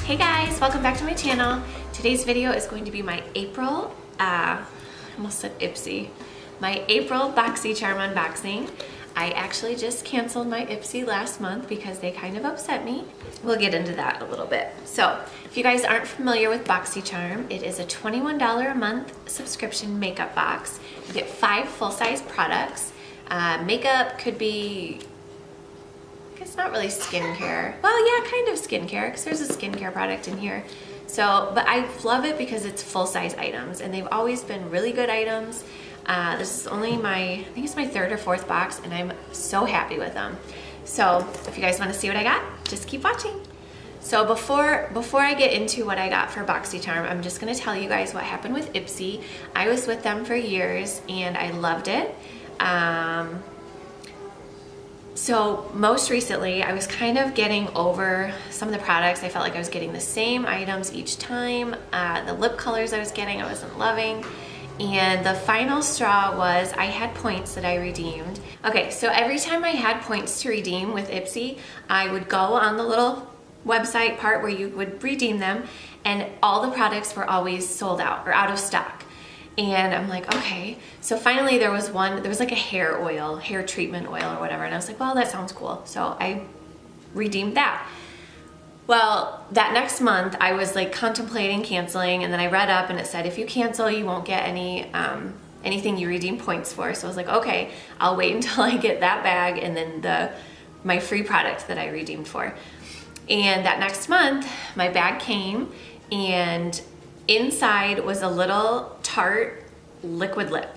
Hey guys, welcome back to my channel. Today's video is going to be my April, I almost said Ipsy, my April Boxycharm unboxing. I actually just canceled my Ipsy last month because they kind of upset me. We'll get into that a little bit. So, if you guys aren't familiar with Boxycharm, it is a $21 a month subscription makeup box. You get 5 full-size products. Makeup could be, it's not really skincare. Well, yeah, kind of skincare, because there's a skincare product in here. So, but I love it because it's full-size items, and they've always been really good items. This is only I think it's my 3rd or 4th box, and I'm so happy with them. So, if you guys want to see what I got, just keep watching. So before I get into what I got for Boxycharm, I'm just going to tell you guys what happened with Ipsy. I was with them for years, and I loved it. So most recently, I was kind of getting over some of the products. I felt like I was getting the same items each time. The lip colors I was getting, I wasn't loving. And the final straw was I had points that I redeemed. Okay, so every time I had points to redeem with Ipsy, I would go on the little website part where you would redeem them, and all the products were always sold out or out of stock. And I'm like, okay. So finally there was like a hair treatment oil or whatever. And I was like, well, that sounds cool. So I redeemed that. Well, that next month I was like contemplating canceling, and then I read up and it said, if you cancel, you won't get anything you redeem points for. So I was like, okay, I'll wait until I get that bag and then my free product that I redeemed for. And that next month, my bag came, and inside was a little Tarte liquid lip.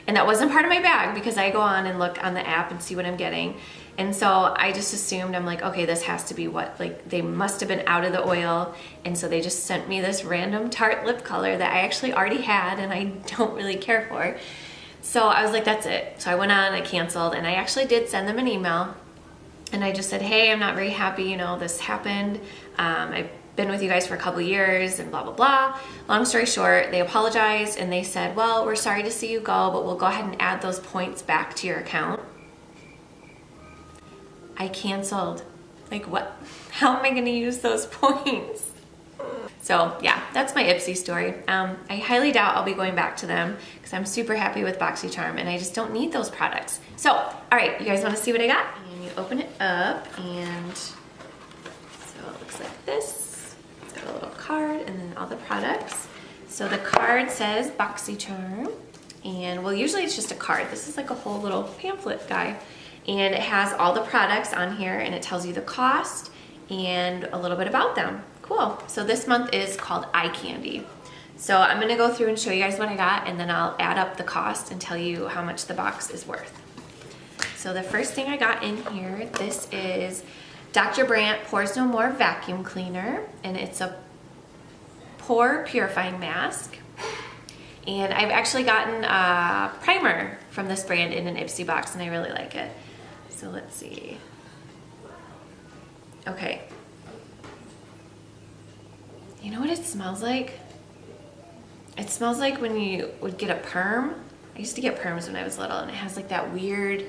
And that wasn't part of my bag because I go on and look on the app and see what I'm getting. And so I just assumed, I'm like, okay, this has to be what, like they must have been out of the oil. And so they just sent me this random Tarte lip color that I actually already had and I don't really care for. So I was like, that's it. So I went on, I canceled, and I actually did send them an email. And I just said, hey, I'm not very happy, you know, this happened. I've been with you guys for a couple years and blah, blah, blah. Long story short, they apologized and they said, well, we're sorry to see you go, but we'll go ahead and add those points back to your account. I canceled. Like what? How am I gonna use those points? So yeah, that's my Ipsy story. I highly doubt I'll be going back to them because I'm super happy with Boxycharm and I just don't need those products. So, all right, you guys wanna see what I got? And you open it up, and so it looks like this. It's got a little card and then all the products. So the card says Boxycharm, and well, usually it's just a card. This is like a whole little pamphlet guy. And it has all the products on here, and it tells you the cost and a little bit about them. Cool. So this month is called Eye Candy. So I'm gonna go through and show you guys what I got, and then I'll add up the cost and tell you how much the box is worth. So the first thing I got in here, this is Dr. Brandt Pores No More Vacuum Cleaner, and it's a pore purifying mask. And I've actually gotten a primer from this brand in an Ipsy box, and I really like it. So let's see. Okay. You know what it smells like? It smells like when you would get a perm. I used to get perms when I was little, and it has like that weird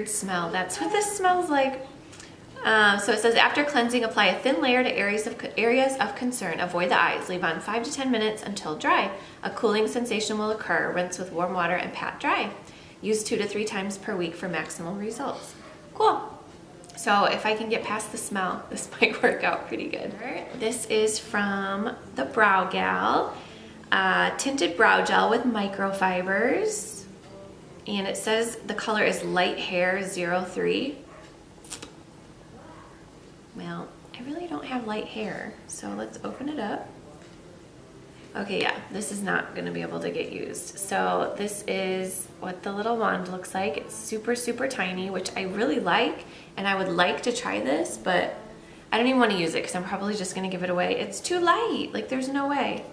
smell. That's what this smells like. So it says, after cleansing, apply a thin layer to areas of concern. Avoid the eyes. Leave on 5 to 10 minutes until dry. A cooling sensation will occur. Rinse with warm water and pat dry. Use 2 to 3 times per week for maximal results. Cool. So if I can get past the smell, this might work out pretty good. This is from the Brow Gal. Tinted brow gel with microfibers. And it says the color is Light Hair 03. Well, I really don't have light hair, so let's open it up. Okay, yeah, this is not gonna be able to get used. So this is what the little wand looks like. It's super, super tiny, which I really like, and I would like to try this, but I don't even wanna use it because I'm probably just gonna give it away. It's too light, like there's no way.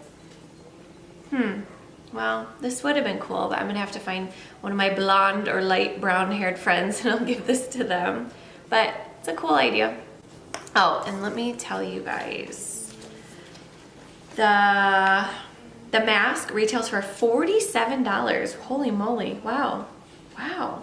Well, this would have been cool, but I'm gonna have to find one of my blonde or light brown haired friends and I'll give this to them. But it's a cool idea. Oh, and let me tell you guys, the mask retails for $47. Holy moly, wow, wow.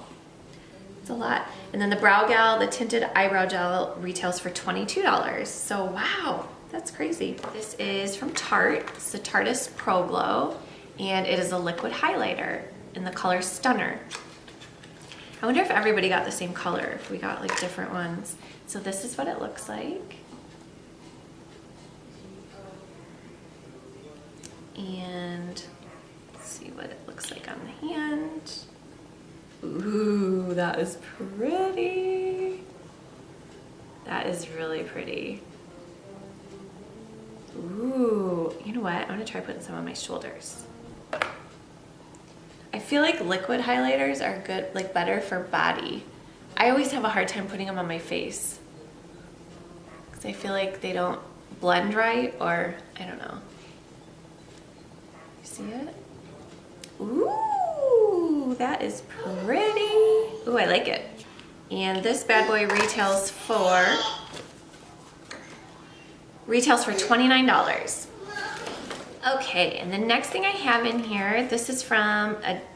It's a lot. And then the Brow Gal, the tinted eyebrow gel, retails for $22. So wow, that's crazy. This is from Tarte. It's the Tarteist Pro Glow, and it is a liquid highlighter in the color Stunner. I wonder if everybody got the same color, if we got like different ones. So this is what it looks like. And let's see what it looks like on the hand. Ooh, that is pretty. That is really pretty. Ooh, you know what? I'm gonna try putting some on my shoulders. I feel like liquid highlighters are good, like better for body. I always have a hard time putting them on my face because I feel like they don't blend right, or I don't know. You see it? Ooh, that is pretty. Ooh, I like it. And this bad boy retails for $29. Okay, and the next thing I have in here, this is from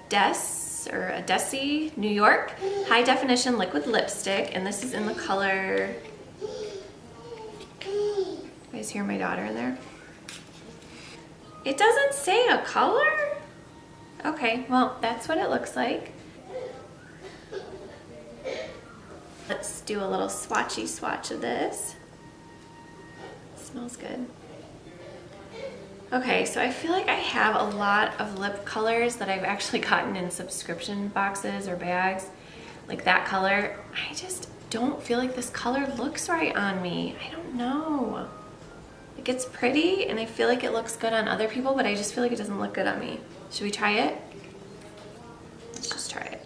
Desi, New York, high definition liquid lipstick, and this is in the color. You guys hear my daughter in there? It doesn't say a color? Okay, well, that's what it looks like. Let's do a little swatchy swatch of this. It smells good. Okay, so I feel like I have a lot of lip colors that I've actually gotten in subscription boxes or bags, like that color. I just don't feel like this color looks right on me. I don't know. Like, it's pretty and I feel like it looks good on other people, but I just feel like it doesn't look good on me. Should we try it? Let's just try it.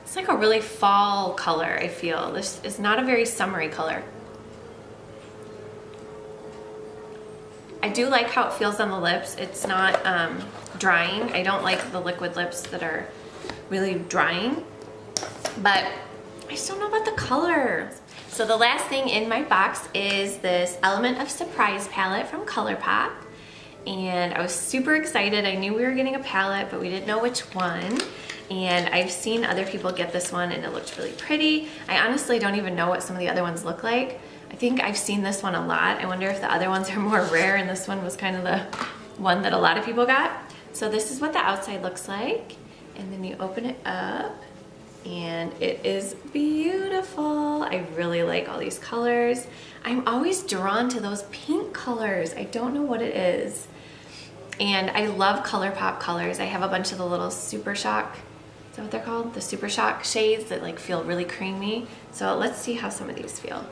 It's like a really fall color, I feel. This is not a very summery color. I do like how it feels on the lips. It's not drying. I don't like the liquid lips that are really drying, but I just don't know about the color. So the last thing in my box is this Element of Surprise palette from ColourPop. And I was super excited. I knew we were getting a palette, but we didn't know which one. And I've seen other people get this one and it looked really pretty. I honestly don't even know what some of the other ones look like. I think I've seen this one a lot. I wonder if the other ones are more rare and this one was kind of the one that a lot of people got. So this is what the outside looks like. And then you open it up and it is beautiful. I really like all these colors. I'm always drawn to those pink colors. I don't know what it is. And I love ColourPop colors. I have a bunch of the little Super Shock, is that what they're called? The Super Shock shades that like feel really creamy. So let's see how some of these feel.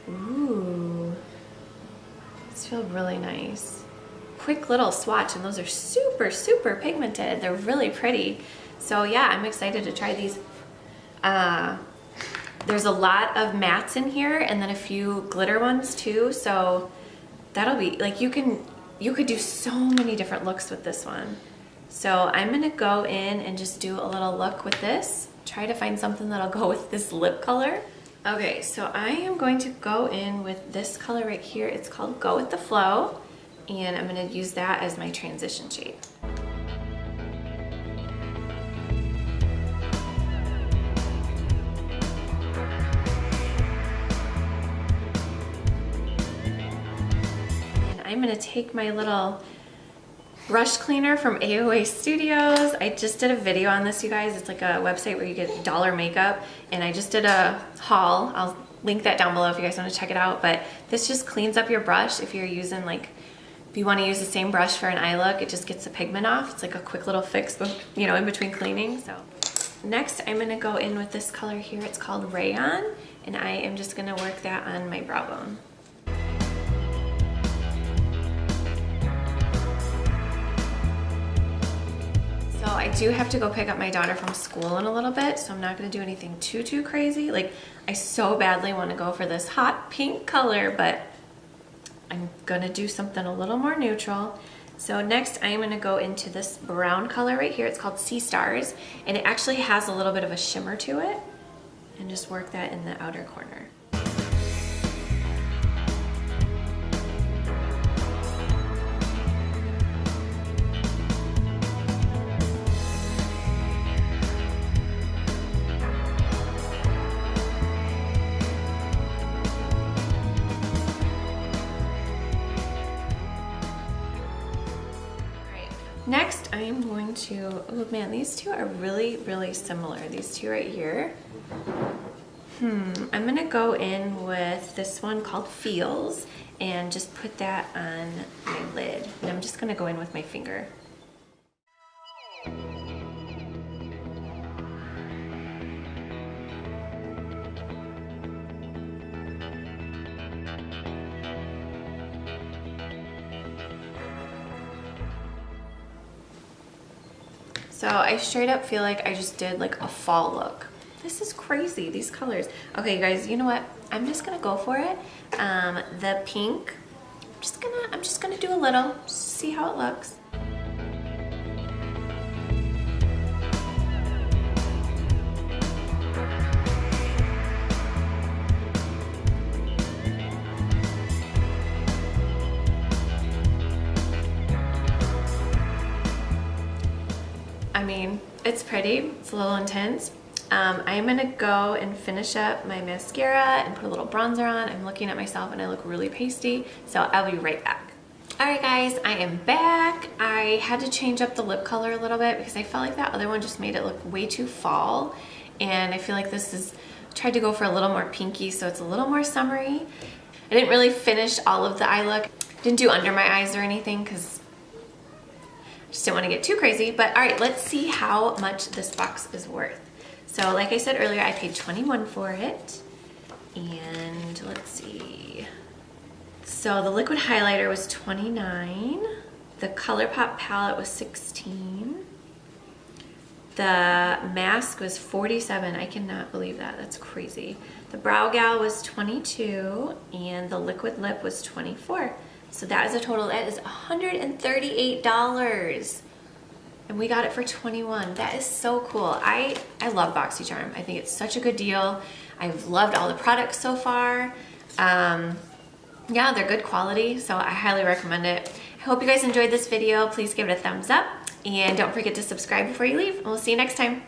Ooh, these feel really nice. Quick little swatch, and those are super, super pigmented. They're really pretty. So yeah, I'm excited to try these. There's a lot of mattes in here and then a few glitter ones too. So that'll be like, you could do so many different looks with this one. So I'm gonna go in and just do a little look with this. Try to find something that'll go with this lip color. Okay, so I am going to go in with this color right here. It's called Go With The Flow. And I'm gonna use that as my transition shade. And I'm gonna take my little brush cleaner from AOA Studios. I just did a video on this, you guys. It's like a website where you get dollar makeup, and I just did a haul. I'll link that down below if you guys want to check it out. But this just cleans up your brush if you're using, like, if you want to use the same brush for an eye look, it just gets the pigment off. It's like a quick little fix, you know, in between cleaning. So next I'm gonna go in with this color here. It's called Rayon, and I am just gonna work that on my brow bone. So I do have to go pick up my daughter from school in a little bit, so I'm not gonna do anything too crazy. Like, I so badly wanna go for this hot pink color, but I'm gonna do something a little more neutral. So next I'm gonna go into this brown color right here. It's called Sea Stars, and it actually has a little bit of a shimmer to it, and just work that in the outer corner. Next, I'm going to, oh man, these two are really, really similar. These two right here. I'm gonna go in with this one called Feels and just put that on my lid. And I'm just gonna go in with my finger. So I straight up feel like I just did like a fall look. This is crazy, these colors. Okay, guys, you know what? I'm just gonna go for it. The pink, I'm just gonna do a little, just see how it looks. I mean, it's pretty, it's a little intense. I'm gonna go and finish up my mascara and put a little bronzer on. I'm looking at myself and I look really pasty, so I'll be right back. All right guys, I am back. I had to change up the lip color a little bit because I felt like that other one just made it look way too fall. And I feel like this is, tried to go for a little more pinky, so it's a little more summery. I didn't really finish all of the eye look. Didn't do under my eyes or anything because just didn't want to get too crazy. But all right, let's see how much this box is worth. So like I said earlier, I paid $21 for it. And let's see. So the liquid highlighter was $29. The ColourPop palette was $16. The mask was $47. I cannot believe that. That's crazy. The Brow Gal was $22. And the liquid lip was $24. So that is a total, that is $138. And we got it for $21. That is so cool. I love Boxycharm. I think it's such a good deal. I've loved all the products so far. Yeah, they're good quality, so I highly recommend it. I hope you guys enjoyed this video. Please give it a thumbs up, and don't forget to subscribe before you leave, and we'll see you next time.